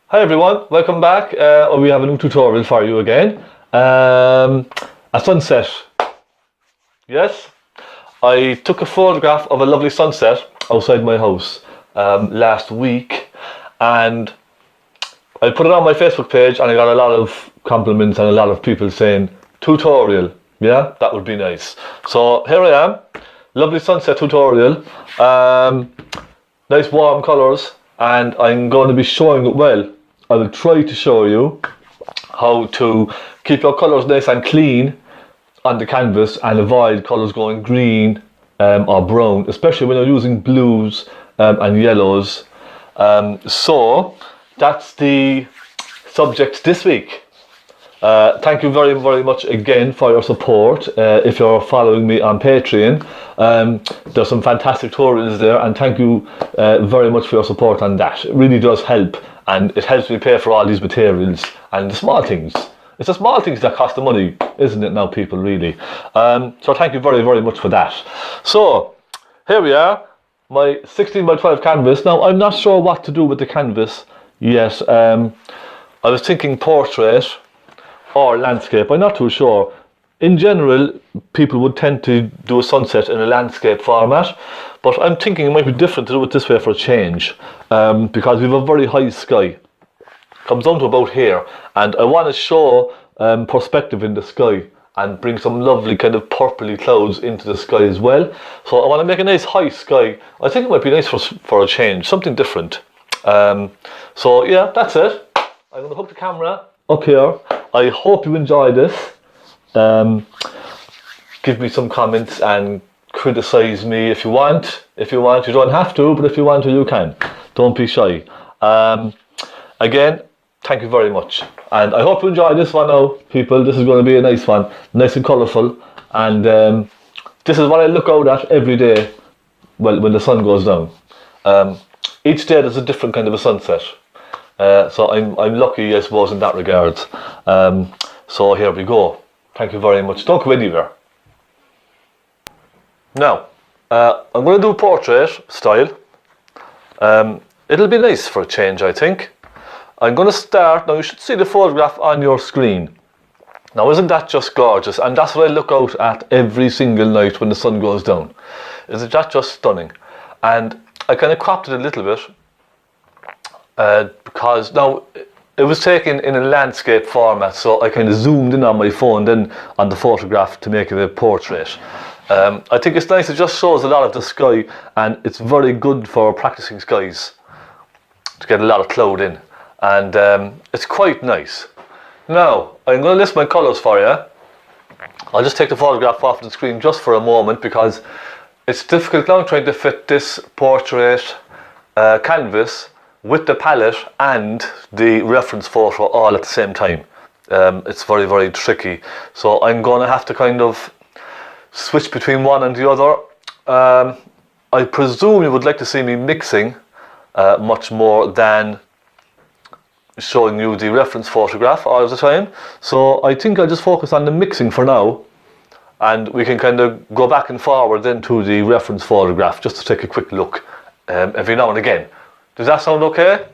Hi everyone, welcome back. We have a new tutorial for you again. A sunset. Yes, I took a photograph of a lovely sunset outside my house last week, and I put it on my Facebook page, and I got a lot of compliments and a lot of people saying, tutorial, yeah, that would be nice. So here I am, lovely sunset tutorial, nice warm colours, and I'm going to be showing it well. I will try to show you how to keep your colours nice and clean on the canvas and avoid colours going green or brown, especially when you're using blues and yellows. So that's the subject this week. Thank you very, very much again for your support. If you're following me on Patreon, there's some fantastic tutorials there, and thank you very much for your support on that. It really does help, and it helps me pay for all these materials and the small things. It's the small things that cost the money, isn't it now, people, really? So thank you very, very much for that. So here we are, my 16 by 12 canvas. Now I'm not sure what to do with the canvas yet. I was thinking portrait or landscape. I'm not too sure. In general, people would tend to do a sunset in a landscape format, but I'm thinking it might be different to do it this way for a change, because we have a very high sky. Comes down to about here, and I want to show perspective in the sky and bring some lovely kind of purpley clouds into the sky as well. So I want to make a nice high sky. I think it might be nice for a change, something different. So yeah, that's it. I'm going to hook the camera up here. I hope you enjoy this. Give me some comments and criticize me if you want. If you want, you don't have to, but if you want to, you can. Don't be shy. Again, thank you very much, and I hope you enjoy this one now, people. This is going to be a nice one, nice and colourful, and this is what I look out at every day. Well, when the sun goes down, each day there's a different kind of a sunset. So I'm lucky, I suppose, in that regard. So here we go. Thank you very much. Don't go anywhere. Now, I'm going to do portrait style. It'll be nice for a change, I think. I'm going to start. Now you should see the photograph on your screen. Now isn't that just gorgeous? And that's what I look out at every single night when the sun goes down. Isn't that just stunning? And I kind of cropped it a little bit. Because now it was taken in a landscape format, so I kind of zoomed in on my phone then on the photograph to make it a portrait. I think it's nice. It just shows a lot of the sky, and it's very good for practicing skies to get a lot of cloud in, and it's quite nice. Now I'm going to list my colours for you. I'll just take the photograph off the screen just for a moment, because it's difficult now trying to fit this portrait canvas with the palette and the reference photo all at the same time. It's very, very tricky. So I'm going to have to kind of switch between one and the other. I presume you would like to see me mixing much more than showing you the reference photograph all the time. So I think I'll just focus on the mixing for now, and we can kind of go back and forward then to the reference photograph just to take a quick look every now and again. Does that sound okay?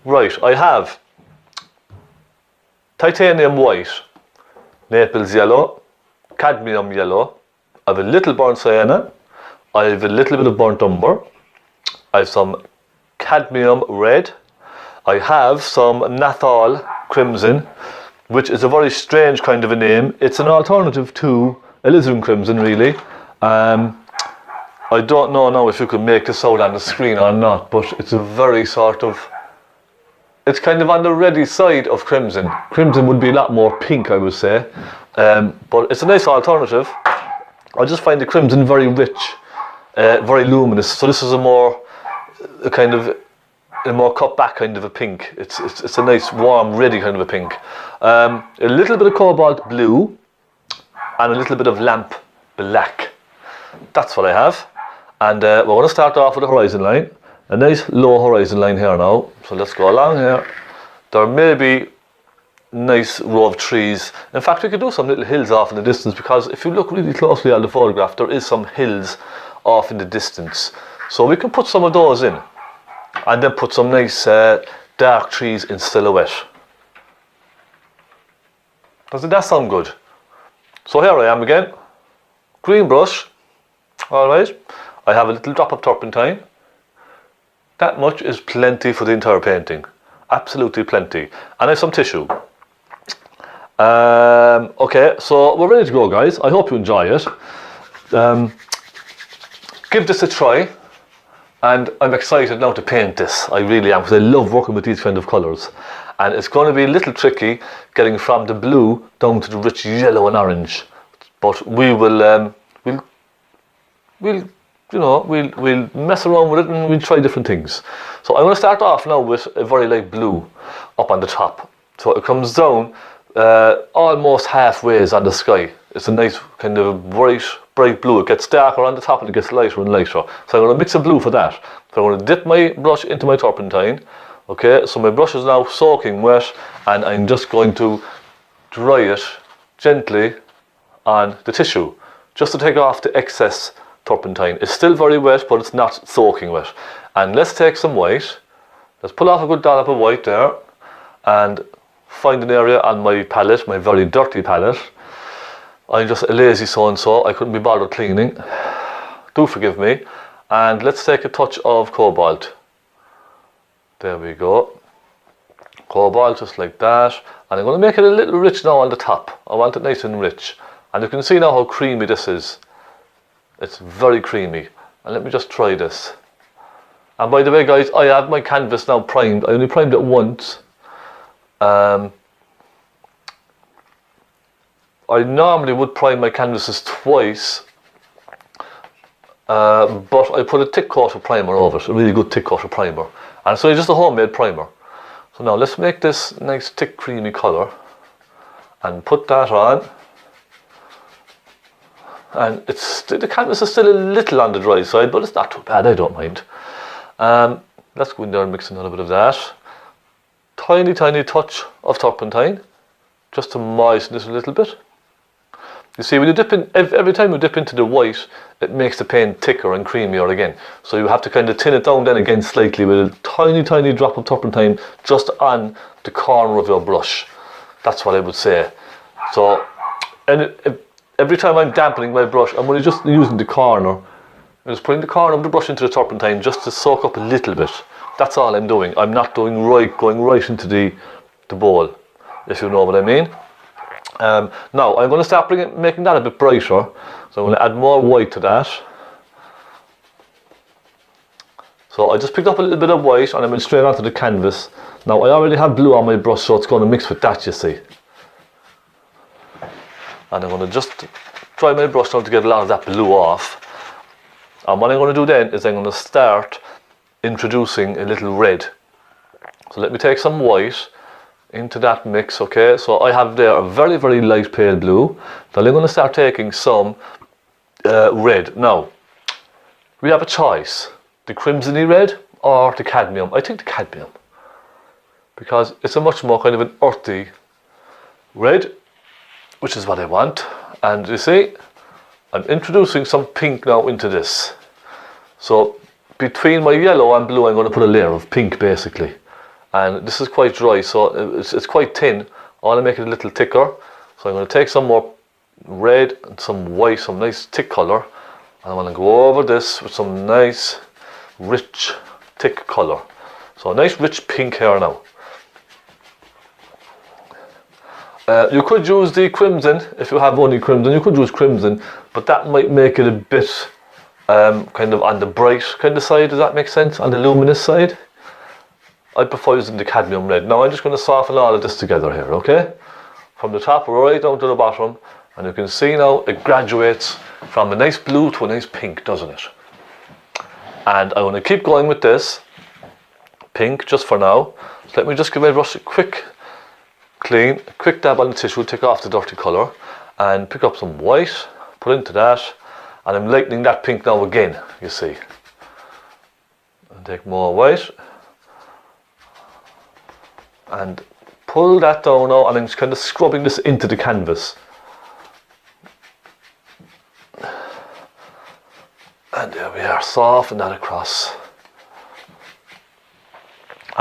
Right, I have titanium white, Naples yellow, cadmium yellow, I have a little burnt sienna, I have a little bit of burnt umber, I have some cadmium red, I have some Nathal crimson, which is a very strange kind of a name. It's an alternative to alizarin crimson, really. I don't know now if you can make this out on the screen or not, but it's a very sort of, it's kind of on the reddy side of crimson. Crimson would be a lot more pink, I would say, but it's a nice alternative. I just find the crimson very rich, very luminous. So this is a more cut back kind of a pink. It's a nice warm reddy kind of a pink. A little bit of cobalt blue and a little bit of lamp black. That's what I have. And we're going to start off with a horizon line, a nice low horizon line here now. So let's go along here. There may be a nice row of trees. In fact, we could do some little hills off in the distance, because if you look really closely at the photograph, there is some hills off in the distance. So we can put some of those in, and then put some nice dark trees in silhouette. Doesn't that sound good? So here I am again, green brush, alright, I have a little drop of turpentine. That much is plenty for the entire painting, absolutely plenty. And I have some tissue. Okay, so we're ready to go, guys. I hope you enjoy it. Give this a try, and I'm excited now to paint this. I really am, because I love working with these kind of colours. And it's going to be a little tricky getting from the blue down to the rich yellow and orange. But we will, we'll mess around with it and we'll try different things. So I'm going to start off now with a very light blue up on the top. So it comes down almost halfway on the sky. It's a nice kind of bright blue. It gets darker on the top and it gets lighter and lighter. So I'm going to mix a blue for that. So I'm going to dip my brush into my turpentine. Okay, so my brush is now soaking wet, and I'm just going to dry it gently on the tissue, just to take off the excess turpentine. It's still very wet, but it's not soaking wet. And let's take some white. Let's pull off a good dollop of white there, and find an area on my palette, my very dirty palette. I'm just a lazy so-and-so, I couldn't be bothered cleaning. Do forgive me. And let's take a touch of cobalt. There we go. Cobalt, just like that. And I'm going to make it a little rich now on the top. I want it nice and rich. And you can see now how creamy this is. It's very creamy. And let me just try this. And by the way, guys, I have my canvas now primed. I only primed it once. I normally would prime my canvases twice. But I put a thick coat of primer over it. A really good thick coat of primer. And so it's just a homemade primer. So now let's make this nice thick creamy colour and put that on. And the canvas is still a little on the dry side, but it's not too bad, I don't mind. Let's go in there and mix another bit of that. Tiny touch of turpentine, just to moisten this a little bit. You see, when you dip in, every time you dip into the white, it makes the paint thicker and creamier again. So you have to kind of thin it down then again slightly with a tiny drop of turpentine just on the corner of your brush. That's what I would say. So, and every time I'm dampening my brush, I'm only just using the corner. I'm just putting the corner of the brush into the turpentine just to soak up a little bit. That's all I'm doing. I'm not going right into the bowl, if you know what I mean. Now I'm going to start making that a bit brighter. So I'm going to add more white to that. So I just picked up a little bit of white and I went straight onto the canvas. Now I already have blue on my brush, so it's going to mix with that, you see. And I'm going to just dry my brush now to get a lot of that blue off. And what I'm going to do then is I'm going to start introducing a little red. So let me take some white into that mix, okay? So I have there a very light pale blue. Then I'm going to start taking some red. Now, we have a choice, the crimsony red or the cadmium. I think the cadmium, because it's a much more kind of an earthy red, which is what I want. And you see, I'm introducing some pink now into this. So between my yellow and blue, I'm going to put a layer of pink basically. And this is quite dry, so it's quite thin. I want to make it a little thicker. So I'm going to take some more red and some white, some nice thick colour. And I'm going to go over this with some nice, rich, thick colour. So a nice rich pink here now. You could use the crimson, if you have only crimson, you could use crimson, but that might make it a bit kind of on the bright kind of side, does that make sense? On the luminous side. I prefer using the cadmium red. Now I'm just going to soften all of this together here, okay? From the top right down to the bottom, and you can see now it graduates from a nice blue to a nice pink, doesn't it? And I want to keep going with this pink just for now. So let me just give my brush a quick dab on the tissue, take off the dirty colour, and pick up some white, put into that, and I'm lightening that pink now again, you see. And take more white, and pull that down now, and I'm just kind of scrubbing this into the canvas. And there we are, soften that across.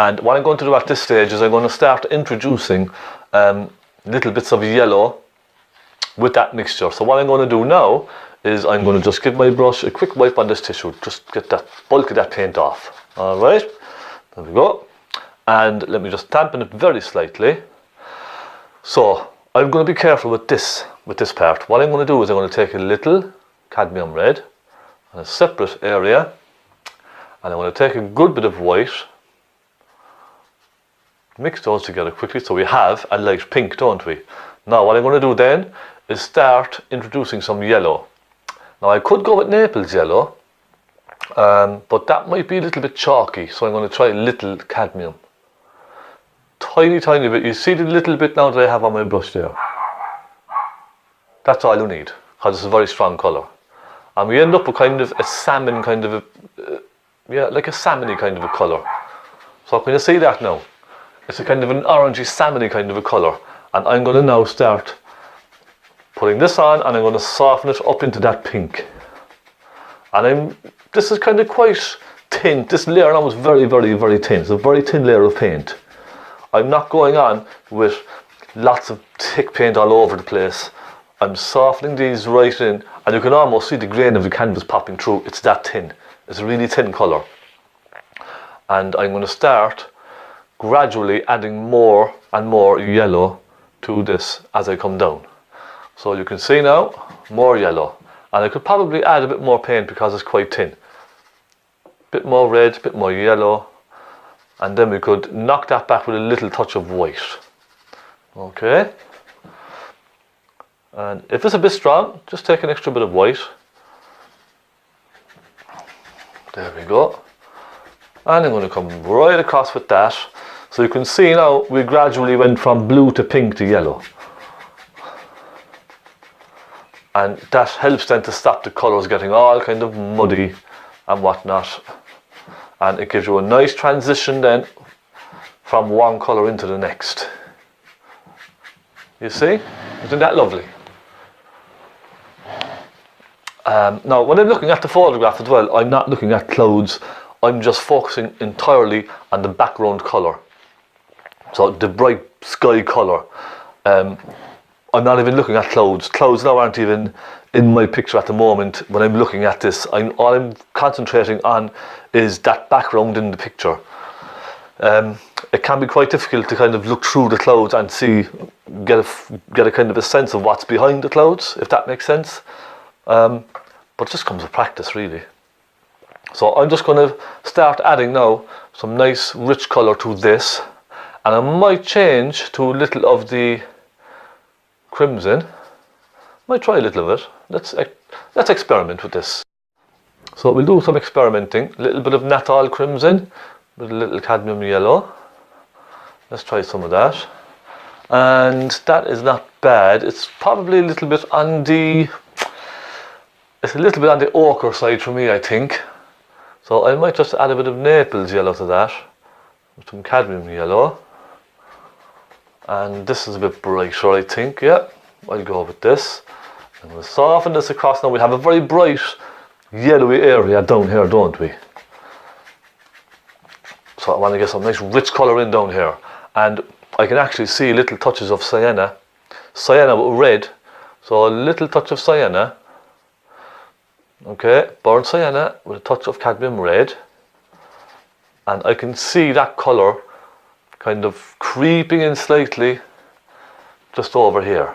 And what I'm going to do at this stage is I'm going to start introducing little bits of yellow with that mixture. So what I'm going to do now is I'm going to just give my brush a quick wipe on this tissue, just get that bulk of that paint off. All right, there we go. And let me just dampen it very slightly. So I'm going to be careful with this part. What I'm going to do is I'm going to take a little cadmium red in a separate area, and I'm going to take a good bit of white, mix those together quickly so we have a light pink, don't we? Now what I'm going to do then is start introducing some yellow. Now I could go with Naples yellow, but that might be a little bit chalky, so I'm going to try a little cadmium. Tiny bit. You see the little bit now that I have on my brush there? That's all you need, because it's a very strong colour. And we end up with kind of a salmon kind of yeah, like a salmony kind of a colour. So can you see that now? It's a kind of an orangey salmony kind of a colour. And I'm going to now start putting this on, and I'm going to soften it up into that pink. And this is kind of quite thin. This layer now is very thin. It's a very thin layer of paint. I'm not going on with lots of thick paint all over the place. I'm softening these right in, and you can almost see the grain of the canvas popping through. It's that thin. It's a really thin colour. And I'm going to start gradually adding more and more yellow to this as I come down. So you can see now, more yellow. And I could probably add a bit more paint because it's quite thin. Bit more red, bit more yellow. And then we could knock that back with a little touch of white. Okay. And if it's a bit strong, just take an extra bit of white. There we go. And I'm going to come right across with that. So you can see now we gradually went from blue to pink to yellow. And that helps then to stop the colours getting all kind of muddy and whatnot. And it gives you a nice transition then from one colour into the next. You see? Isn't that lovely? Now when I'm looking at the photograph as well, I'm not looking at clouds. I'm just focusing entirely on the background colour. So the bright sky colour. I'm not even looking at clouds. Clouds now aren't even in my picture at the moment. When I'm looking at this, all I'm concentrating on is that background in the picture. It can be quite difficult to kind of look through the clouds and see, get a kind of a sense of what's behind the clouds, if that makes sense. But it just comes with practice, really. So I'm just going to start adding now some nice rich colour to this, and I might change to a little of the crimson. Might try a little of it. Let's experiment with this. So we'll do some experimenting. A little bit of Natal crimson with a little cadmium yellow. Let's try some of that. And that is not bad. It's probably a little bit on the ochre side for me, I think. So I might just add a bit of Naples yellow to that, with some cadmium yellow. And this is a bit brighter, I think. Yeah, I'll go with this. I'm going to soften this across now. We have a very bright yellowy area down here, don't we? So I want to get some nice rich colour in down here. And I can actually see little touches of sienna. Sienna with red. So a little touch of sienna. Okay, burnt sienna with a touch of cadmium red. And I can see that colour kind of creeping in slightly just over here.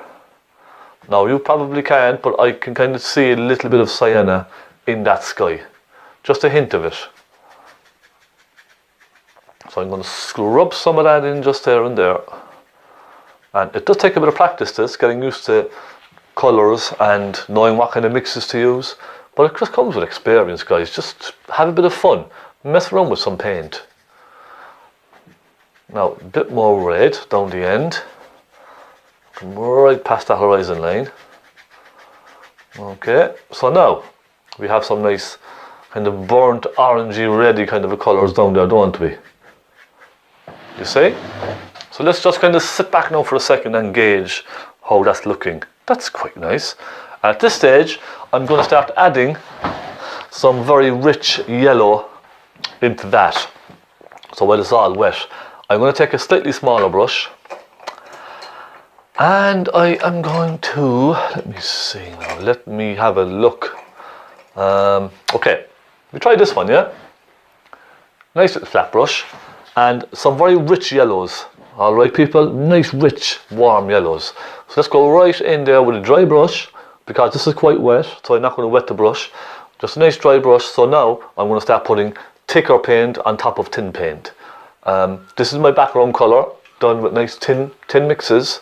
Now you probably can't, but I can kind of see a little bit of sienna in that sky. Just a hint of it. So I'm going to scrub some of that in just there and there. And it does take a bit of practice, this, getting used to colours and knowing what kind of mixes to use. But it just comes with experience, guys. Just have a bit of fun. Mess around with some paint. Now, a bit more red down the end. Come right past that horizon line. Okay, so now we have some nice kind of burnt orangey reddy kind of colours down there, don't we? You see? So let's just kind of sit back now for a second and gauge how that's looking. That's quite nice. At this stage, I'm going to start adding some very rich yellow into that. So while it's all wet, I'm going to take a slightly smaller brush, and I am going to, let me see now, let me have a look. Okay, we try this one, yeah? Nice little flat brush, and some very rich yellows. All right, people, nice rich warm yellows. So let's go right in there with a dry brush, because this is quite wet, so I'm not going to wet the brush. Just a nice dry brush. So now I'm going to start putting thicker paint on top of tin paint. This is my background colour, done with nice tin mixes.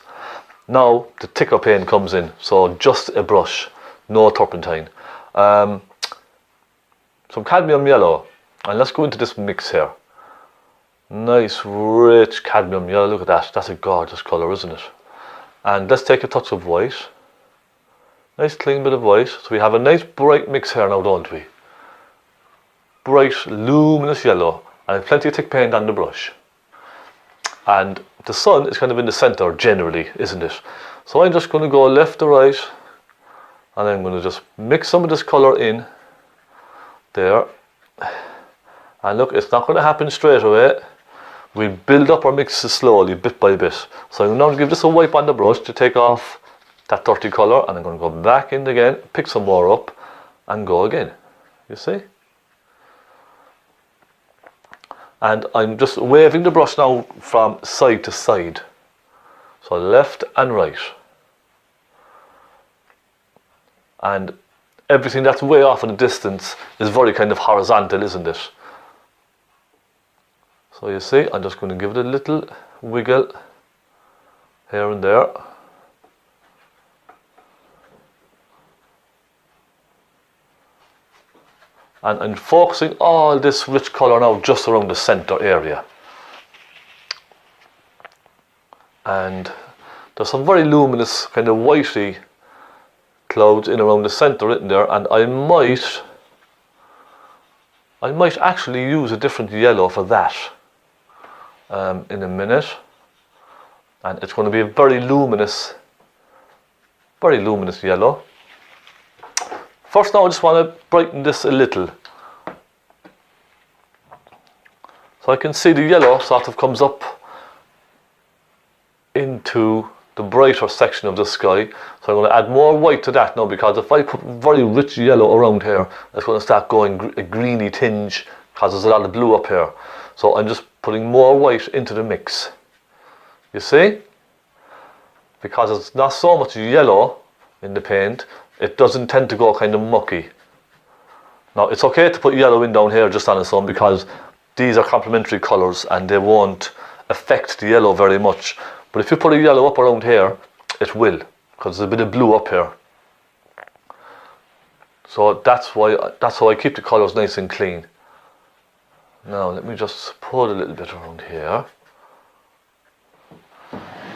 Now the thicker paint comes in, so just a brush, no turpentine. Some cadmium yellow, and let's go into this mix here. Nice rich cadmium yellow, look at that, that's a gorgeous colour, isn't it? And let's take a touch of white. Nice clean bit of white. So we have a nice bright mix here now, don't we? Bright, luminous yellow, and plenty of thick paint on the brush. And the sun is kind of in the centre generally, isn't it? So I'm just going to go left to right, and I'm going to just mix some of this colour in there. And look, it's not going to happen straight away. We build up our mixes slowly, bit by bit. So I'm now going to give this a wipe on the brush to take off that dirty colour, and I'm going to go back in again, pick some more up, and go again. You see? And I'm just waving the brush now from side to side. So left and right. And everything that's way off in the distance is very kind of horizontal, isn't it? So you see, I'm just going to give it a little wiggle here and there. And I'm focusing all this rich colour now just around the centre area. And there's some very luminous kind of whitey clouds in around the centre in there, and I might actually use a different yellow for that in a minute. And it's going to be a very luminous yellow. First now I just want to brighten this a little. So I can see the yellow sort of comes up into the brighter section of the sky. So I'm going to add more white to that now, because if I put very rich yellow around here, it's going to start going a greeny tinge, because there's a lot of blue up here. So I'm just putting more white into the mix. You see? Because it's not so much yellow in the paint, it doesn't tend to go kind of mucky. Now it's okay to put yellow in down here just on its own, because these are complementary colours and they won't affect the yellow very much. But if you put a yellow up around here, it will, because there's a bit of blue up here. So that's how I keep the colours nice and clean. Now let me just put a little bit around here.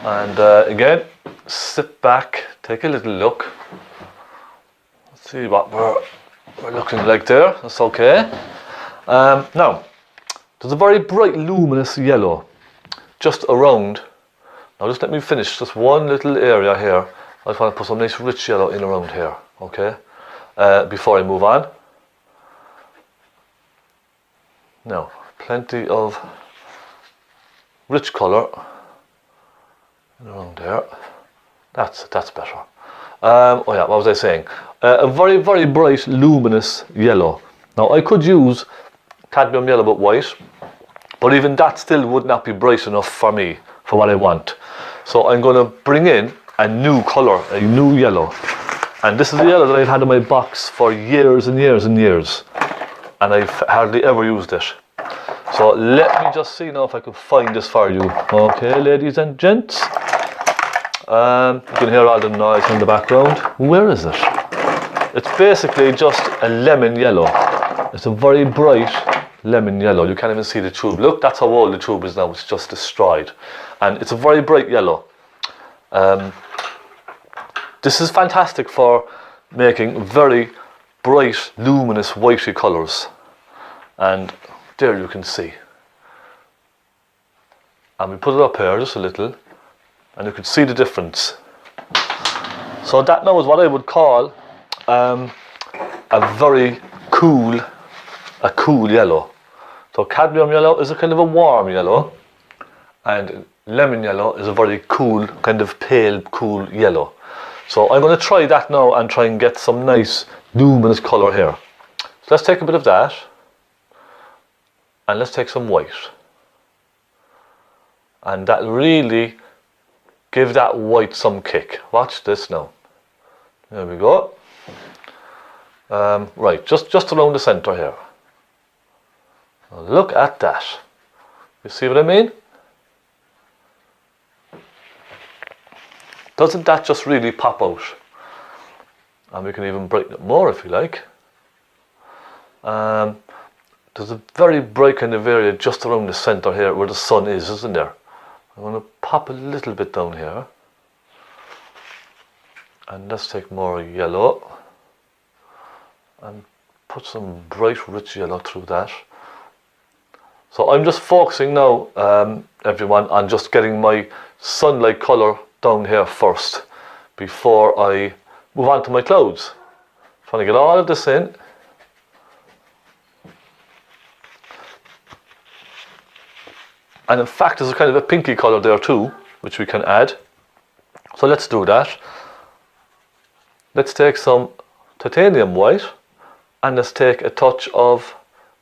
And again, sit back, take a little look. See what we're looking like there. That's okay. Now there's a very bright luminous yellow just around. Now just let me finish this one little area here. I just want to put some nice rich yellow in around here, okay, before I move on. Now plenty of rich colour around there. That's better. Oh yeah, what was I saying? A very, very bright, luminous yellow. Now I could use cadmium yellow but white, but even that still would not be bright enough for me, for what I want. So I'm going to bring in a new colour, a new yellow. And this is the yellow that I've had in my box for years and years and years. And I've hardly ever used it. So let me just see now if I can find this for you. Okay, ladies and gents. You can hear all the noise in the background. Where is it? It's basically just a lemon yellow. It's a very bright lemon yellow. You can't even see the tube. Look, that's how old the tube is now. It's just destroyed. And it's a very bright yellow. This is fantastic for making very bright, luminous, whitey colours. And there you can see. And we put it up here just a little, and you can see the difference. So that now is what I would call a very cool yellow. So cadmium yellow is a kind of a warm yellow, and lemon yellow is a very cool, kind of pale, cool yellow. So I'm going to try that now and try and get some nice luminous colour here. So let's take a bit of that, and let's take some white. And that really give that white some kick. Watch this now. There we go. Right, just around the centre here. Now look at that. You see what I mean? Doesn't that just really pop out? And we can even brighten it more if you like. There's a very bright kind of area just around the centre here where the sun is, isn't there? I'm going to pop a little bit down here. And let's take more yellow. And put some bright rich yellow through that. So I'm just focusing now, everyone, on just getting my sunlight colour down here first before I move on to my clouds. Trying to get all of this in. And in fact there's a kind of a pinky colour there too, which we can add. So let's do that. Let's take some titanium white and let's take a touch of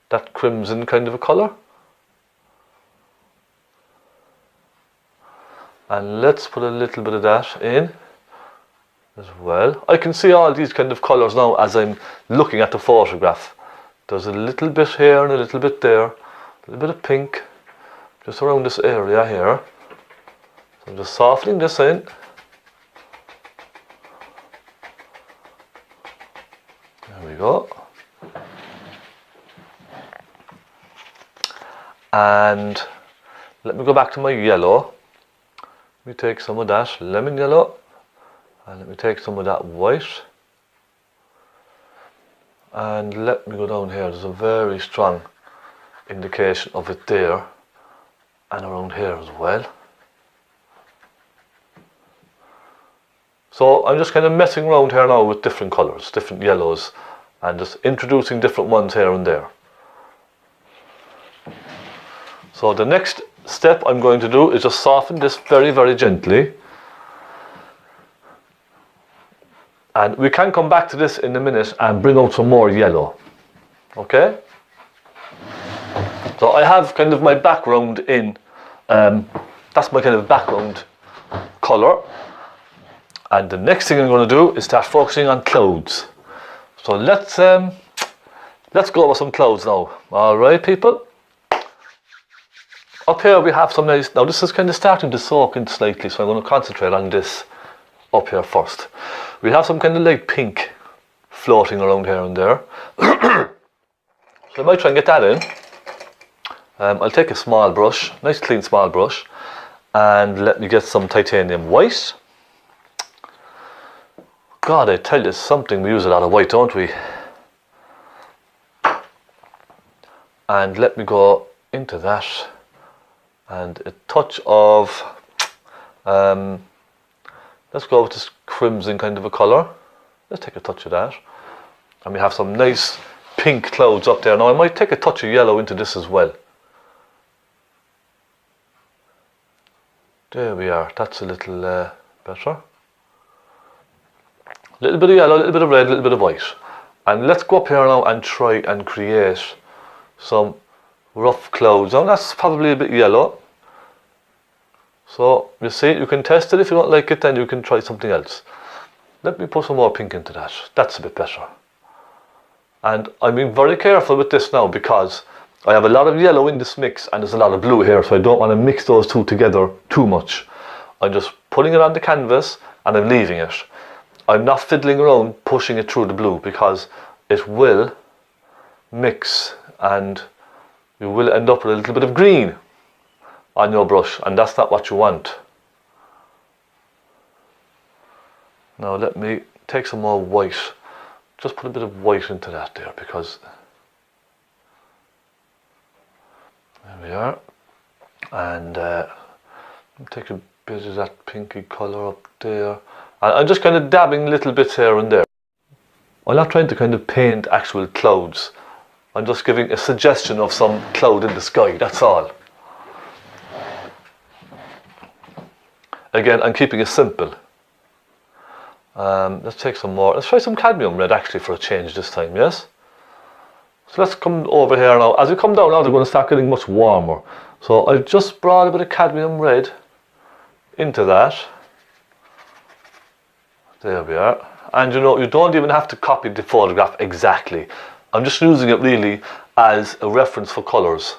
that crimson kind of a colour. And let's put a little bit of that in as well. I can see all these kind of colours now as I'm looking at the photograph. There's a little bit here and a little bit there, a little bit of pink just around this area here. So I'm just softening this in. There we go. And let me go back to my yellow. Let me take some of that lemon yellow and let me take some of that white, and let me go down here. There's a very strong indication of it there and around here as well. So I'm just kind of messing around here now with different colours, different yellows, and just introducing different ones here and there. So the next step I'm going to do is just soften this very, very gently. And we can come back to this in a minute and bring out some more yellow. Okay? So I have kind of my background in, that's my kind of background colour. And the next thing I'm going to do is start focusing on clouds. So let's go with some clouds now. Alright people? Up here we have some nice, now this is kind of starting to soak in slightly, so I'm going to concentrate on this up here first. We have some kind of light pink floating around here and there. So I might try and get that in. I'll take a small brush, nice clean small brush, and let me get some titanium white. God, I tell you something, we use a lot of white, don't we? And let me go into that. And a touch of, let's go with this crimson kind of a colour. Let's take a touch of that. And we have some nice pink clouds up there. Now I might take a touch of yellow into this as well. There we are, that's a little better. A little bit of yellow, a little bit of red, a little bit of white. And let's go up here now and try and create some rough clouds. Now that's probably a bit yellow. So you see, you can test it. If you don't like it, then you can try something else. Let me put some more pink into that. That's a bit better. And I'm being very careful with this now because I have a lot of yellow in this mix and there's a lot of blue here, so I don't want to mix those two together too much. I'm just putting it on the canvas and I'm leaving it. I'm not fiddling around pushing it through the blue because it will mix and you will end up with a little bit of green on your brush, and that's not what you want. Now let me take some more white, just put a bit of white into that there, because there we are. And take a bit of that pinky colour up there, and I'm just kind of dabbing little bits here and there. I'm not trying to kind of paint actual clouds. I'm just giving a suggestion of some cloud in the sky, that's all. Again, I'm keeping it simple. Let's take some more. Let's try some cadmium red actually for a change this time, yes? So let's come over here now. As we come down now, they're going to start getting much warmer. So I've just brought a bit of cadmium red into that. There we are. And you know, you don't even have to copy the photograph exactly. I'm just using it really as a reference for colours.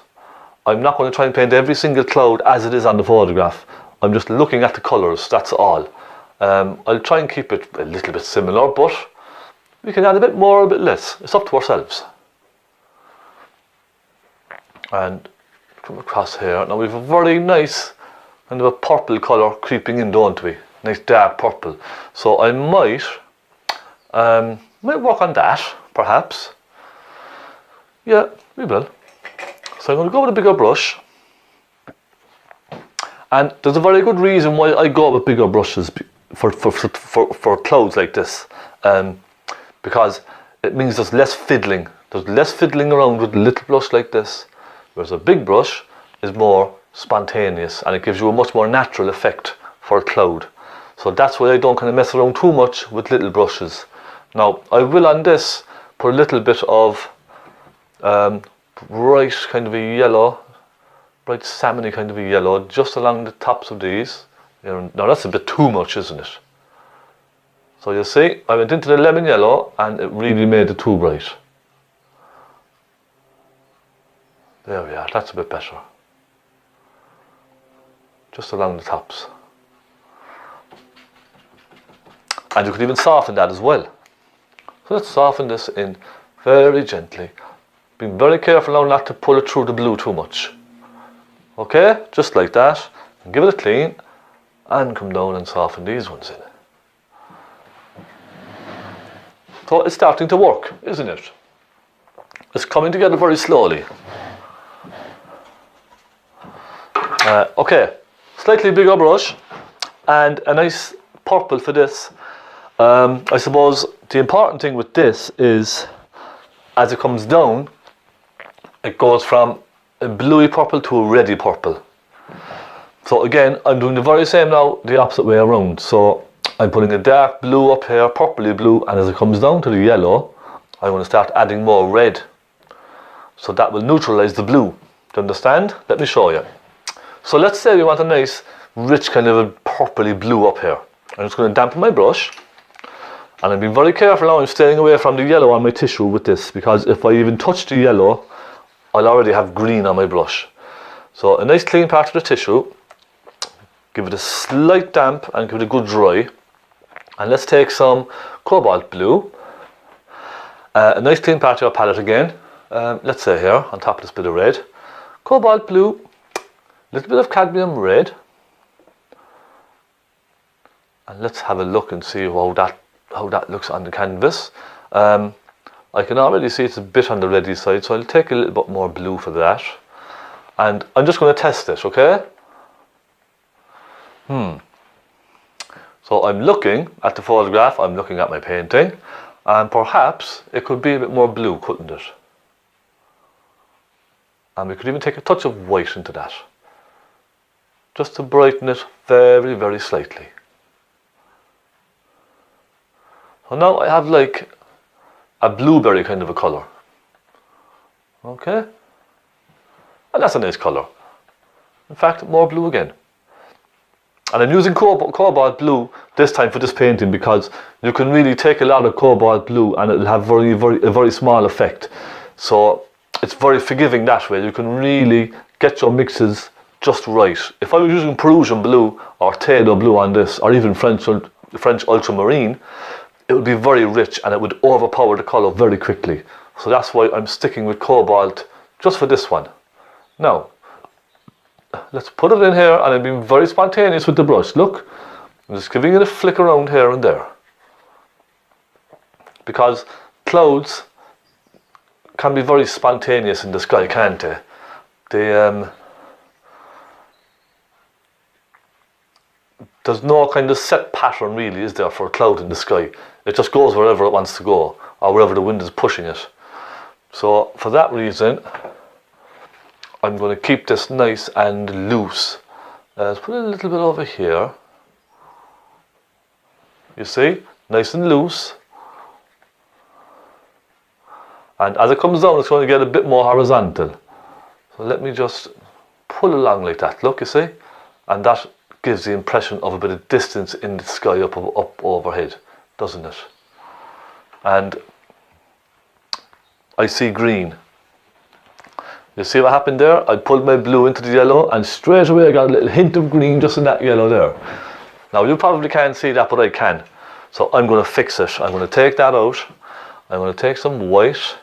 I'm not going to try and paint every single cloud as it is on the photograph. I'm just looking at the colours, that's all. I'll try and keep it a little bit similar, but we can add a bit more or a bit less. It's up to ourselves. And come across here. Now we've a very nice kind of a purple colour creeping in, don't we? Nice dark purple. So I might work on that, perhaps. Yeah, we will. So I'm going to go with a bigger brush. And there's a very good reason why I go with bigger brushes for clouds like this. Because it means there's less fiddling. There's less fiddling around with a little brush like this. Whereas a big brush is more spontaneous and it gives you a much more natural effect for a cloud. So that's why I don't kind of mess around too much with little brushes. Now I will on this put a little bit of bright kind of a yellow, bright salmony kind of a yellow just along the tops of these. Now that's a bit too much, isn't it? So you see, I went into the lemon yellow and it really made it too bright. There we are, that's a bit better. Just along the tops. And you could even soften that as well. So let's soften this in very gently. Being very careful now not to pull it through the blue too much. Okay, just like that. And give it a clean and come down and soften these ones in. So it's starting to work, isn't it? It's coming together very slowly. Okay, slightly bigger brush and a nice purple for this. I suppose the important thing with this is as it comes down, it goes from a bluey purple to a reddy purple. So again, I'm doing the very same now, the opposite way around. So I'm putting a dark blue up here, purpley blue, and as it comes down to the yellow, I'm going to start adding more red. So that will neutralize the blue. Do you understand? Let me show you. So let's say we want a nice, rich kind of a purpley blue up here. I'm just going to dampen my brush. And I'm being very careful now, I'm staying away from the yellow on my tissue with this, because if I even touch the yellow, I'll already have green on my brush. So a nice clean part of the tissue, give it a slight damp and give it a good dry. And let's take some cobalt blue, a nice clean part of your palette again, let's say here on top of this bit of red, cobalt blue, a little bit of cadmium red, and let's have a look and see how that looks on the canvas. I can already see it's a bit on the reddy side, so I'll take a little bit more blue for that. And I'm just going to test it, okay? So I'm looking at the photograph, I'm looking at my painting, and perhaps it could be a bit more blue, couldn't it? And we could even take a touch of white into that, just to brighten it very, very slightly. So now I have like a blueberry kind of a colour. Okay? And that's a nice colour. In fact, more blue again. And I'm using cobalt blue this time for this painting because you can really take a lot of cobalt blue and it'll have a very small effect. So it's very forgiving that way. You can really get your mixes just right. If I was using Perusian blue or Taylor blue on this, or even French ultramarine, it would be very rich and it would overpower the colour very quickly. So that's why I'm sticking with cobalt just for this one. Now, let's put it in here, and I'm being very spontaneous with the brush. Look, I'm just giving it a flick around here and there. Because clouds can be very spontaneous in the sky, can't they? There's no kind of set pattern really, is there, for a cloud in the sky? It just goes wherever it wants to go, or wherever the wind is pushing it. So for that reason, I'm going to keep this nice and loose. Let's put it a little bit over here. You see, nice and loose. And as it comes down, it's going to get a bit more horizontal. So let me just pull along like that. Look, you see? And that gives the impression of a bit of distance in the sky up overhead, doesn't it? And I see green. You see what happened there? I pulled my blue into the yellow and straight away I got a little hint of green just in that yellow there. Now you probably can't see that, but I can. So I'm going to fix it. I'm going to take that out. I'm going to take some white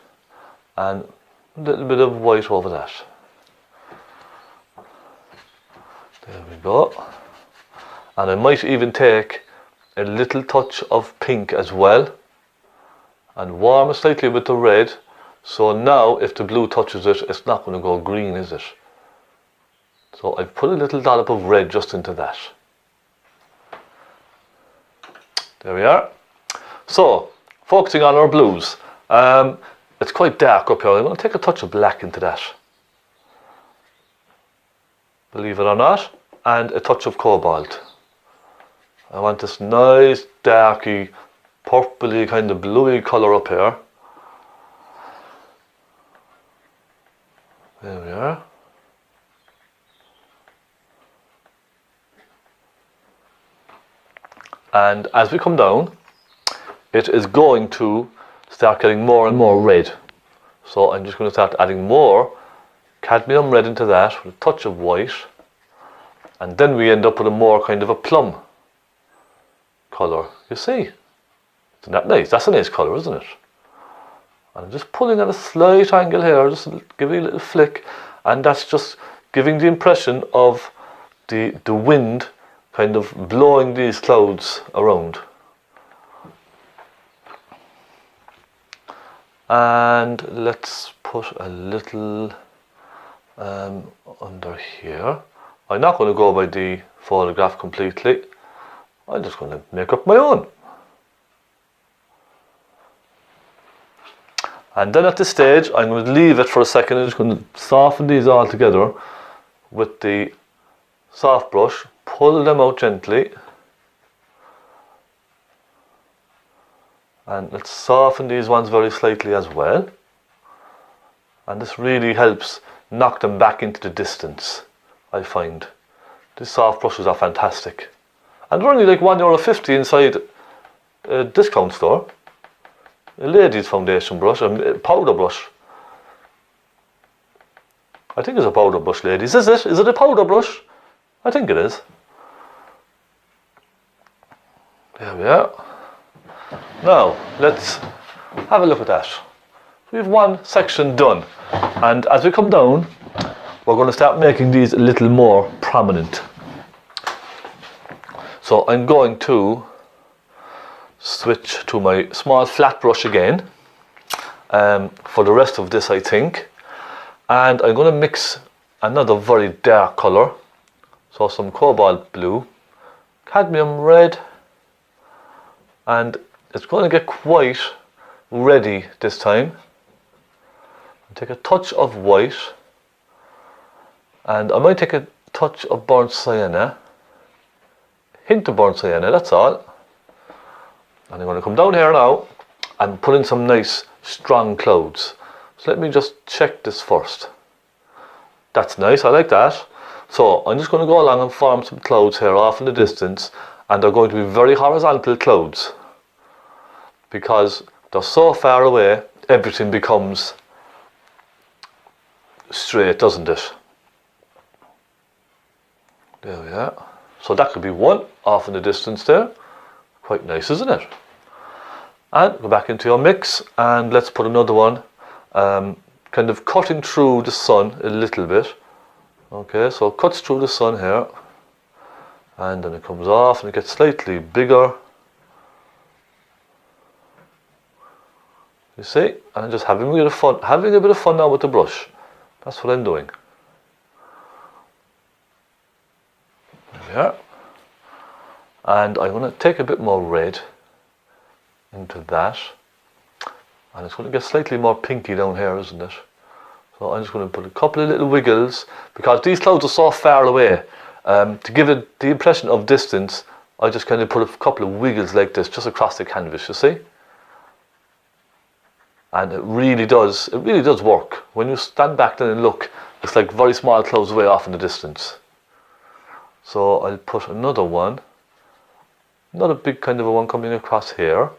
and a little bit of white over that. There we go. And I might even take a little touch of pink as well and warm it slightly with the red. So now if the blue touches it, it's not going to go green, is it? So I've put a little dollop of red just into that. There we are. So, focusing on our blues. It's quite dark up here. I'm going to take a touch of black into that. Believe it or not. And a touch of cobalt. I want this nice, darky, purpley, kind of bluey colour up here. There we are. And as we come down, it is going to start getting more and more red. So I'm just going to start adding more cadmium red into that with a touch of white. And then we end up with a more kind of a plum colour. You see? Isn't that nice? That's a nice colour, isn't it? And I'm just pulling at a slight angle here, just giving a little flick. And that's just giving the impression of the wind kind of blowing these clouds around. And let's put a little under here. I'm not going to go by the photograph completely. I'm just going to make up my own. And then at this stage, I'm going to leave it for a second. I'm just going to soften these all together with the soft brush. Pull them out gently. And let's soften these ones very slightly as well. And this really helps knock them back into the distance, I find. These soft brushes are fantastic. And they're only like €1.50 inside a discount store. A lady's foundation brush, a powder brush. I think it's a powder brush, ladies. Is it? Is it a powder brush? I think it is. There we are. Now, let's have a look at that. We have one section done. And as we come down, we're going to start making these a little more prominent. So I'm going to switch to my small flat brush again for the rest of this, I think. And I'm going to mix another very dark colour. So some cobalt blue, cadmium red, and it's going to get quite reddy this time. Take a touch of white, and I might take a touch of burnt sienna, hint of burnt sienna, that's all. And I'm going to come down here now and put in some nice strong clouds. So let me just check this first. That's nice, I like that. So I'm just going to go along and form some clouds here off in the distance, and they're going to be very horizontal clouds because they're so far away, everything becomes straight, doesn't it? There we are. So that could be one off in the distance there. Quite nice, isn't it? And go back into your mix and let's put another one kind of cutting through the sun a little bit. Okay, so it cuts through the sun here, and then it comes off and it gets slightly bigger. You see? And I'm just having a bit of fun now with the brush. That's what I'm doing. There we are. And I'm going to take a bit more red into that. And it's going to get slightly more pinky down here, isn't it? So I'm just going to put a couple of little wiggles, because these clouds are so far away. To give it the impression of distance, I just kind of put a couple of wiggles like this just across the canvas, you see? And it really does work. When you stand back then and look, it's like very small clouds way off in the distance. So I'll put another one, not a big kind of a one coming across here.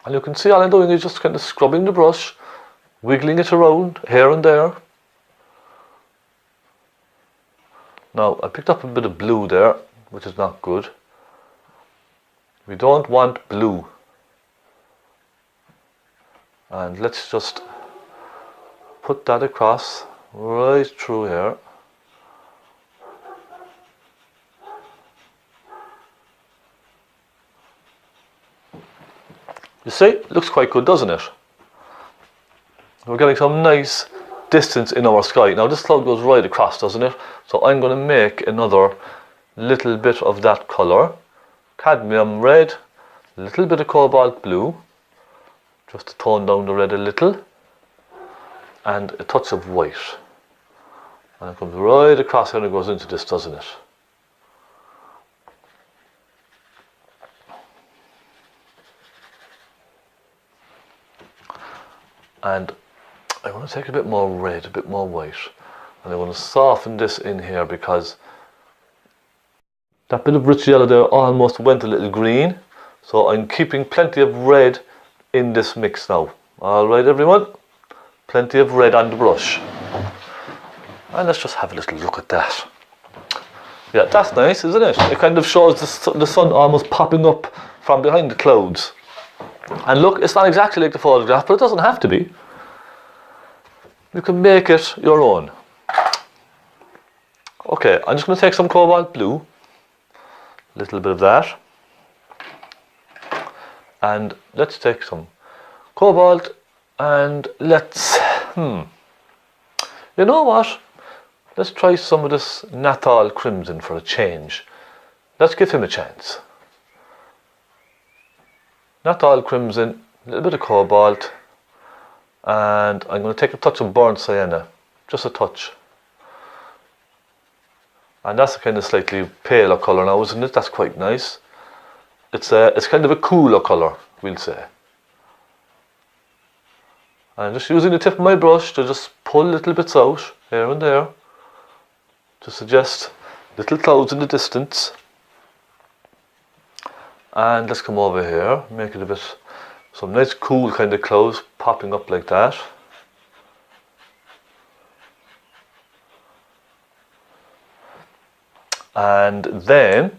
And you can see all I'm doing is just kind of scrubbing the brush, wiggling it around here and there. Now I picked up a bit of blue there, which is not good. We don't want blue. And let's just put that across right through here. You see, it looks quite good, doesn't it? We're getting some nice distance in our sky. Now this cloud goes right across, doesn't it? So I'm going to make another little bit of that colour. Cadmium red, a little bit of cobalt blue, just to tone down the red a little, and a touch of white. And it comes right across here and it goes into this, doesn't it? And I want to take a bit more red, a bit more white, and I want to soften this in here, because that bit of rich yellow there almost went a little green. So I'm keeping plenty of red in this mix now. Alright everyone, plenty of red on the brush. And let's just have a little look at that. Yeah, that's nice, isn't it? It kind of shows the sun almost popping up from behind the clouds. And look, it's not exactly like the photograph, but it doesn't have to be. You can make it your own. Okay, I'm just going to take some cobalt blue, a little bit of that, and let's take some cobalt, and let's, you know what? Let's try some of this Natal Crimson for a change. Let's give him a chance. Natal Crimson, a little bit of cobalt, and I'm going to take a touch of burnt sienna, just a touch. And that's a kind of slightly paler colour now, isn't it? That's quite nice. It's kind of a cooler colour, we'll say. I'm just using the tip of my brush to just pull little bits out here and there to suggest little clouds in the distance. And let's come over here, make it a bit, some nice cool kind of clouds popping up like that. And then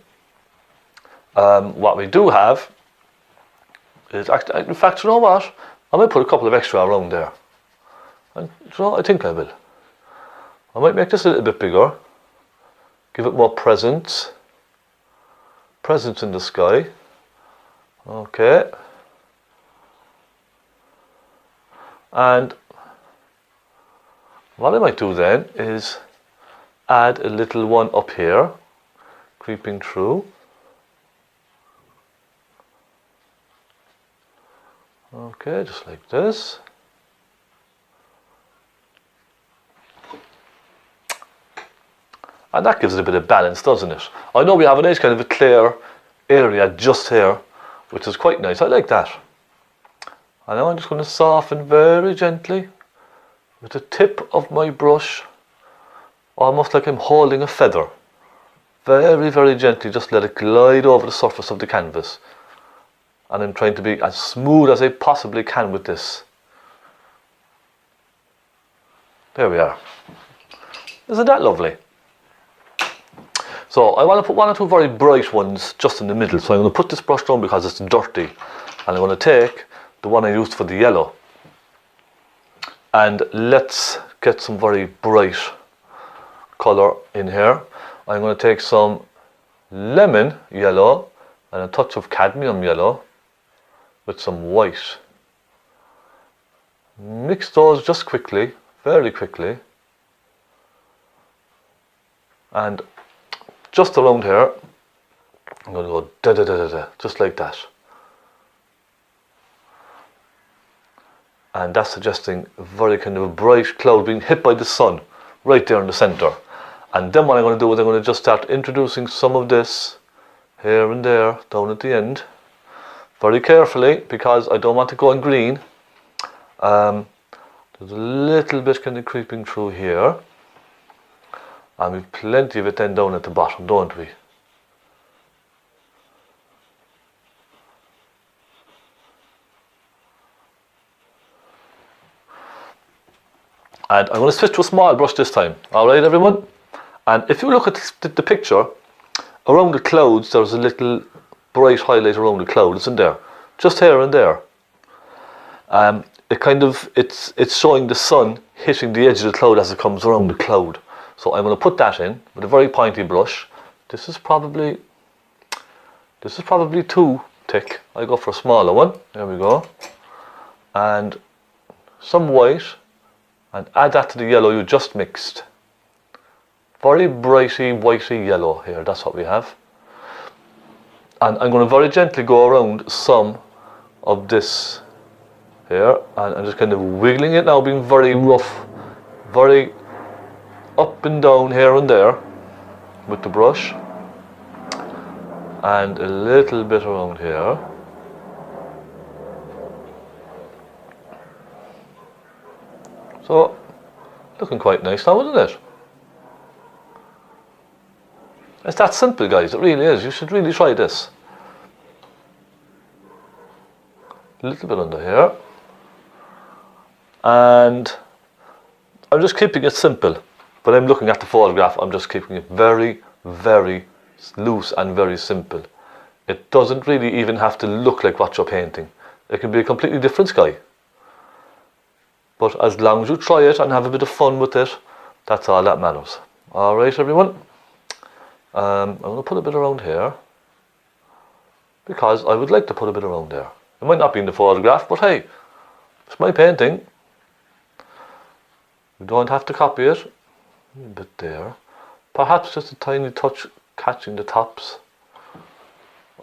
what we do have is actually, in fact, you know what? I might put a couple of extra around there. And you know, I think I will. I might make this a little bit bigger, give it more presence in the sky. Okay. And what I might do then is add a little one up here, creeping through. Okay, just like this. And that gives it a bit of balance, doesn't it? I know we have a nice kind of a clear area just here, which is quite nice. I like that. And now I'm just going to soften very gently with the tip of my brush, almost like I'm holding a feather. Very, very gently, just let it glide over the surface of the canvas. And I'm trying to be as smooth as I possibly can with this. There we are. Isn't that lovely? So I want to put one or two very bright ones just in the middle. So I'm going to put this brush down because it's dirty. And I'm going to take the one I used for the yellow. And let's get some very bright colour in here. I'm going to take some lemon yellow and a touch of cadmium yellow with some white. Mix those just quickly, very quickly. And just around here, I'm going to go da da da da da, just like that. and that's suggesting a very kind of a bright cloud being hit by the sun right there in the center. And then what I'm going to do is I'm going to just start introducing some of this here and there down at the end, very carefully, because I don't want it going green. There's a little bit kind of creeping through here, and we've plenty of it then down at the bottom, don't we? And I'm going to switch to a small brush this time. Alright everyone? And if you look at the picture, around the clouds there's a little bright highlight around the cloud, isn't there? Just here and there. It's showing the sun hitting the edge of the cloud as it comes around the cloud. So I'm going to put that in with a very pointy brush. This is probably too thick. I go for a smaller one. There we go. And some white, and add that to the yellow you just mixed. Very brighty, whitey yellow here, that's what we have. And I'm going to very gently go around some of this here, and I'm just kind of wiggling it now, being very rough, very up and down here and there with the brush, and a little bit around here. So, looking quite nice now, isn't it? It's that simple, guys, it really is. You should really try this. A little bit under here. And I'm just keeping it simple. But I'm looking at the photograph, I'm just keeping it very, very loose and very simple. It doesn't really even have to look like what you're painting. It can be a completely different sky. But as long as you try it and have a bit of fun with it, that's all that matters. Alright everyone, I'm going to put a bit around here, because I would like to put a bit around there. It might not be in the photograph, but hey, it's my painting. You don't have to copy it. A bit there. Perhaps just a tiny touch catching the tops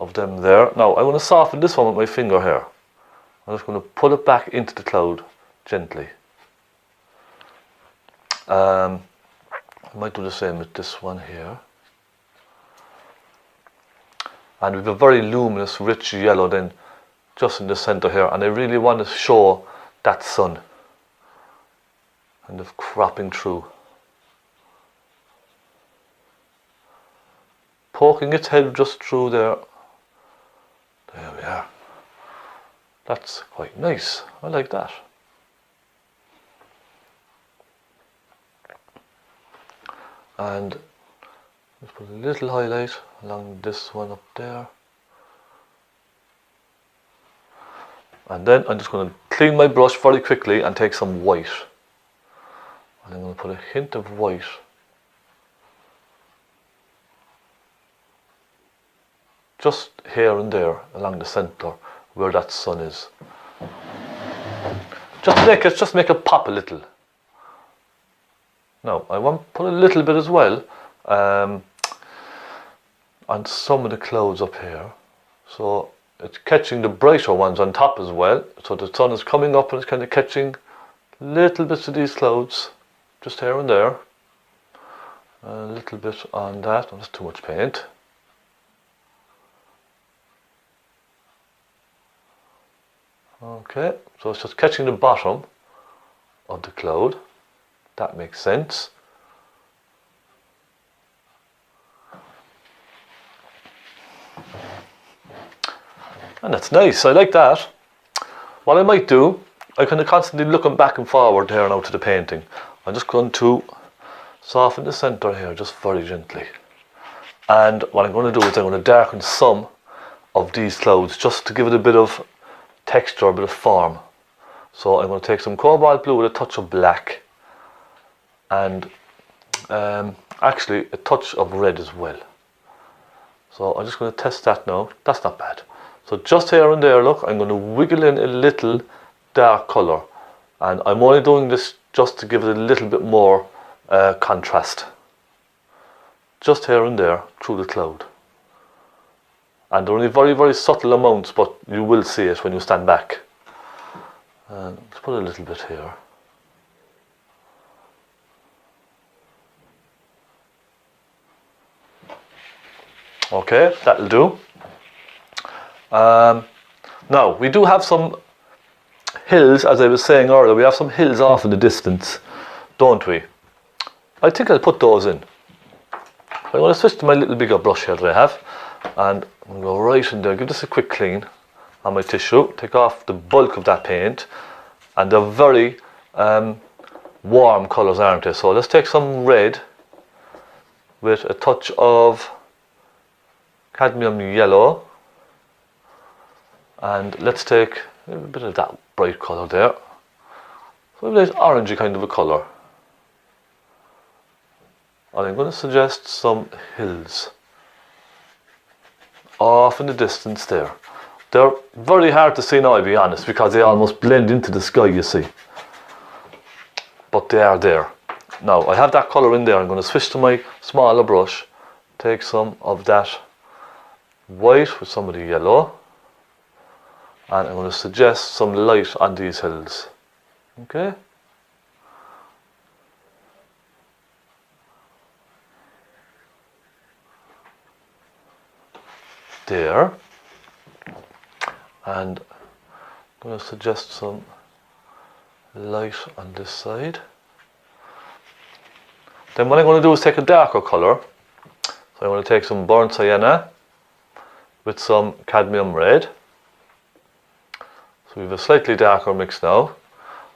of them there. Now I'm going to soften this one with my finger here. I'm just going to put it back into the cloud gently. I might do the same with this one here. And we have a very luminous, rich yellow then just in the center here, and I really want to show that sun kind of cropping through, poking its head just through there. There we are. That's quite nice. I like that. And let's put a little highlight along this one up there. And then I'm just going to clean my brush very quickly and take some white. And I'm going to put a hint of white just here and there along the center where that sun is. Just make it pop a little. Now I want to put a little bit as well on some of the clouds up here, so it's catching the brighter ones on top as well. So the sun is coming up and it's kind of catching little bits of these clouds just here and there. A little bit on that. That's too much paint. Okay, so it's just catching the bottom of the cloud. That makes sense. And that's nice, I like that. What I might do, I'm kind of constantly looking back and forward here now to the painting. I'm just going to soften the center here just very gently. And what I'm going to do is I'm going to darken some of these clouds just to give it a bit of texture, a bit of form. So I'm going to take some cobalt blue with a touch of black, and actually a touch of red as well. So I'm just going to test that now. That's not bad. So just here and there, look, I'm going to wiggle in a little dark colour, and I'm only doing this just to give it a little bit more contrast. Just here and there through the cloud. And they're only very, very subtle amounts, but you will see it when you stand back. And let's put a little bit here. Okay, that'll do. Now, we do have some hills, as I was saying earlier, we have some hills off in the distance, don't we? I think I'll put those in. I'm going to switch to my little bigger brush here that I have, and I'm going to go right in there, give this a quick clean on my tissue, take off the bulk of that paint, and they're very warm colours, aren't they? So let's take some red with a touch of cadmium yellow, and let's take a bit of that bright colour there, so a nice orangey kind of a colour. And I'm going to suggest some hills off in the distance there. They're very hard to see now, I'll be honest, because they almost blend into the sky, you see. But they are there. Now, I have that colour in there. I'm going to switch to my smaller brush, take some of that white with some of the yellow, and I'm going to suggest some light on these hills. Okay? There. And I'm going to suggest some light on this side. Then what I'm going to do is take a darker colour. So I'm going to take some burnt sienna with some cadmium red. So we have a slightly darker mix now.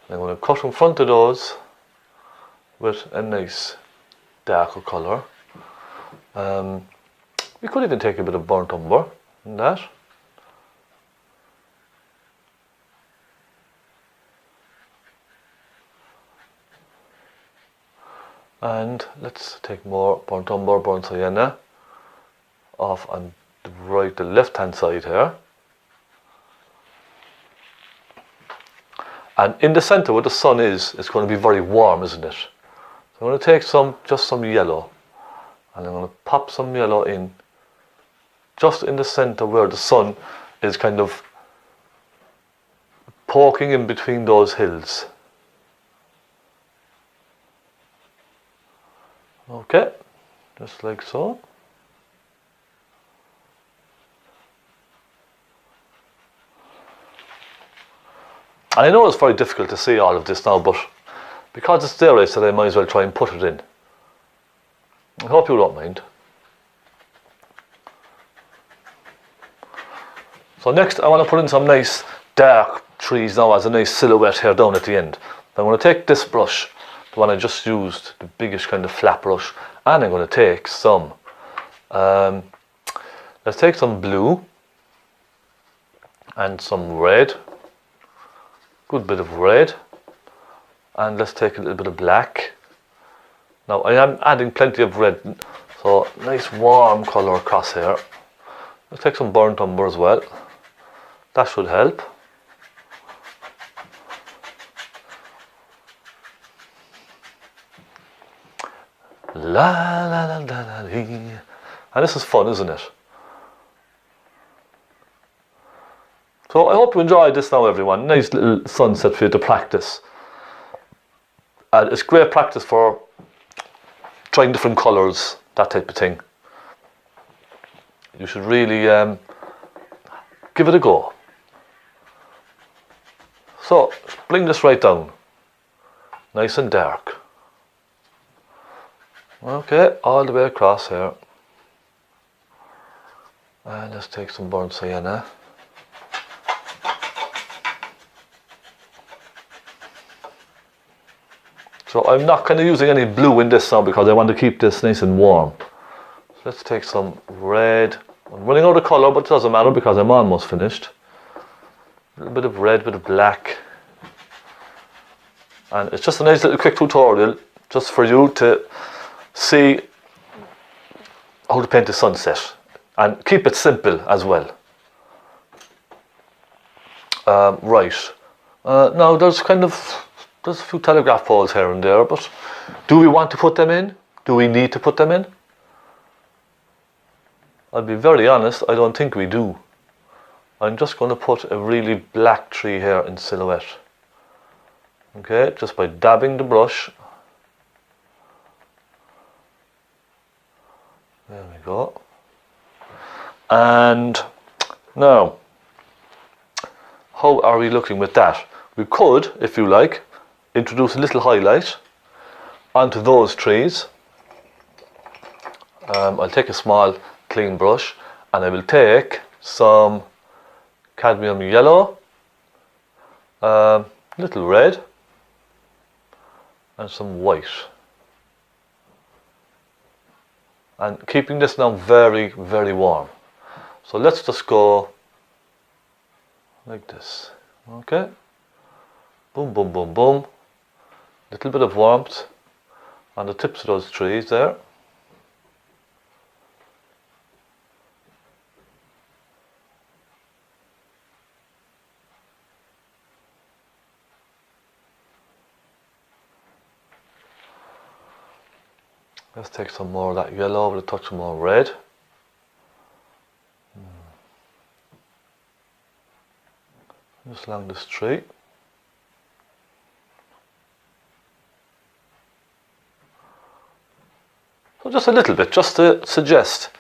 I'm going to cut in front of those with a nice darker colour. We could even take a bit of burnt umber in that. And let's take more burnt umber, burnt sienna off on the left hand side here. And in the centre where the sun is, it's going to be very warm, isn't it? So I'm going to take just some yellow, and I'm going to pop some yellow in just in the centre where the sun is kind of poking in between those hills. Okay, just like so. And I know it's very difficult to see all of this now, but because it's there, I said I might as well try and put it in. I hope you don't mind. So next I want to put in some nice dark trees now as a nice silhouette here down at the end. I'm going to take this brush, the one I just used, the biggest kind of flat brush, and I'm going to take some, let's take some blue and some red, good bit of red, and let's take a little bit of black. Now I am adding plenty of red, so nice warm colour across here. Let's take some burnt umber as well, that should help. La la la la la lee. And this is fun, isn't it? So I hope you enjoyed this now, everyone. Nice little sunset for you to practice. And it's great practice for trying different colours, that type of thing. You should really give it a go. So bring this right down, nice and dark. Okay, all the way across here. And let's take some burnt sienna. So I'm not kind of using any blue in this now because I want to keep this nice and warm. So let's take some red. I'm running out of colour, but it doesn't matter because I'm almost finished. A little bit of red, bit of black. And it's just a nice little quick tutorial just for you to see how to paint a sunset and keep it simple as well. Right. Now there's a few telegraph poles here and there, but do we want to put them in? Do we need to put them in? I'll be very honest, I don't think we do. I'm just going to put a really black tree here in silhouette. Okay, just by dabbing the brush. There we go. And now, how are we looking with that? We could, if you like, introduce a little highlight onto those trees. I'll take a small clean brush and I will take some cadmium yellow, little red, and some white. And keeping this now very, very warm. So let's just go like this. Okay. Boom, boom, boom, boom. Little bit of warmth on the tips of those trees there. Let's take some more of that yellow with a touch more red. Just along this tree. So just a little bit, just to suggest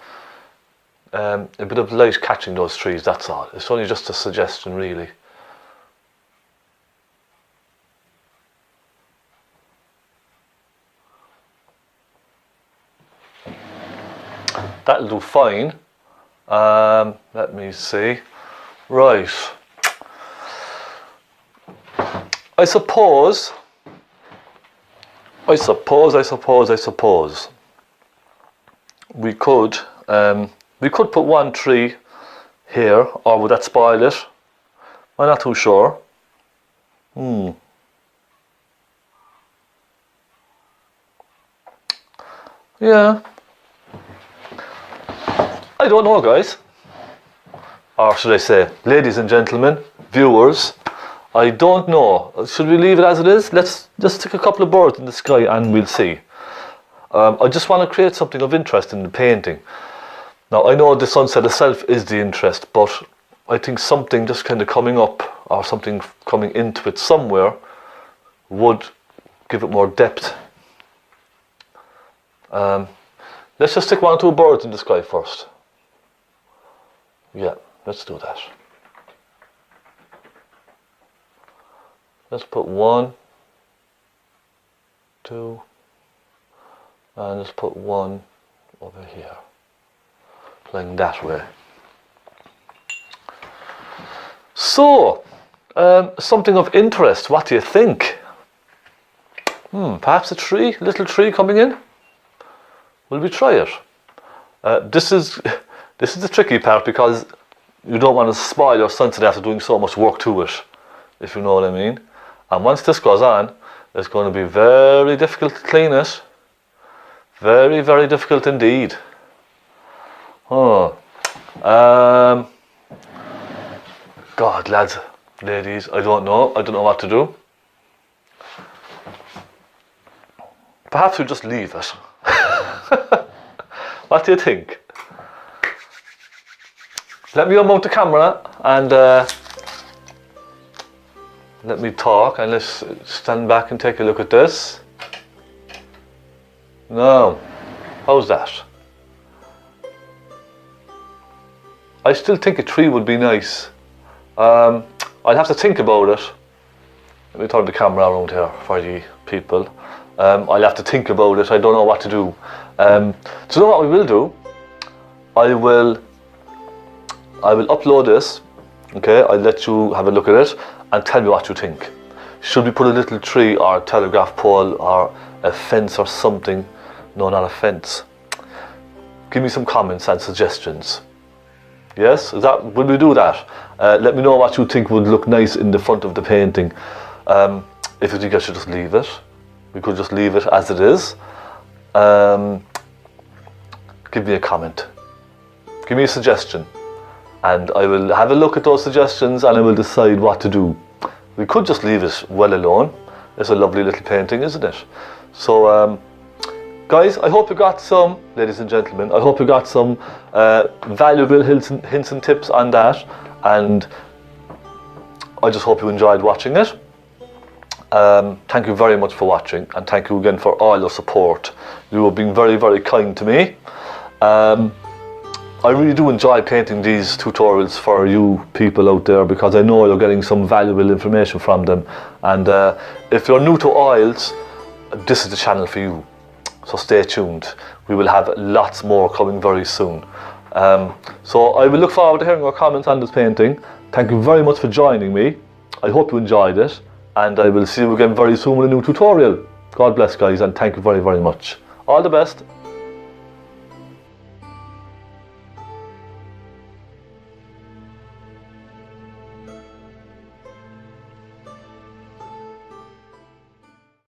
a bit of light catching those trees, that's all. It's only just a suggestion really. That'll do fine. Let me see. Right. I suppose we could put one tree here, or would that spoil it? I'm not too sure. Yeah. I don't know, guys. Or should I say, ladies and gentlemen, viewers, I don't know. Should we leave it as it is? Let's just stick a couple of birds in the sky and we'll see. I just want to create something of interest in the painting. Now, I know the sunset itself is the interest, but I think something just kind of coming up or something coming into it somewhere would give it more depth. Let's just stick one or two birds in the sky first. Yeah, let's do that. Let's put 1, 2, and let's put 1 over here, playing that way. So, something of interest, what do you think? Perhaps a little tree coming in? Will we try it? This is the tricky part, because you don't want to spoil your sunset after doing so much work to it, if you know what I mean. And once this goes on, it's going to be very difficult to clean it. Very, very difficult indeed. God, lads, ladies, I don't know what to do. Perhaps we just leave it. What do you think? Let me unmount the camera and let me talk, and let's stand back and take a look at this. Now, how's that? I still think a tree would be nice. I'd have to think about it. Let me turn the camera around here for you people. I'll have to think about it. I don't know what to do. So you know what we will do? I will upload this. Okay, I'll let you have a look at it and tell me what you think. Should we put a little tree or a telegraph pole or a fence or something? No, not a fence. Give me some comments and suggestions. Yes, will we do that? Let me know what you think would look nice in the front of the painting. If you think I should just leave it, we could just leave it as it is. Give me a comment. Give me a suggestion. And I will have a look at those suggestions and I will decide what to do. We could just leave it well alone. It's a lovely little painting, isn't it? So, guys, I hope you got some, ladies and gentlemen, I hope you got some valuable hints and tips on that. And I just hope you enjoyed watching it. Thank you very much for watching, and thank you again for all your support. You have been very, very kind to me. I really do enjoy painting these tutorials for you people out there, because I know you're getting some valuable information from them. And if you're new to oils, this is the channel for you. So stay tuned. We will have lots more coming very soon. So I will look forward to hearing your comments on this painting. Thank you very much for joining me. I hope you enjoyed it, and I will see you again very soon with a new tutorial. God bless, guys, and thank you very, very much. All the best.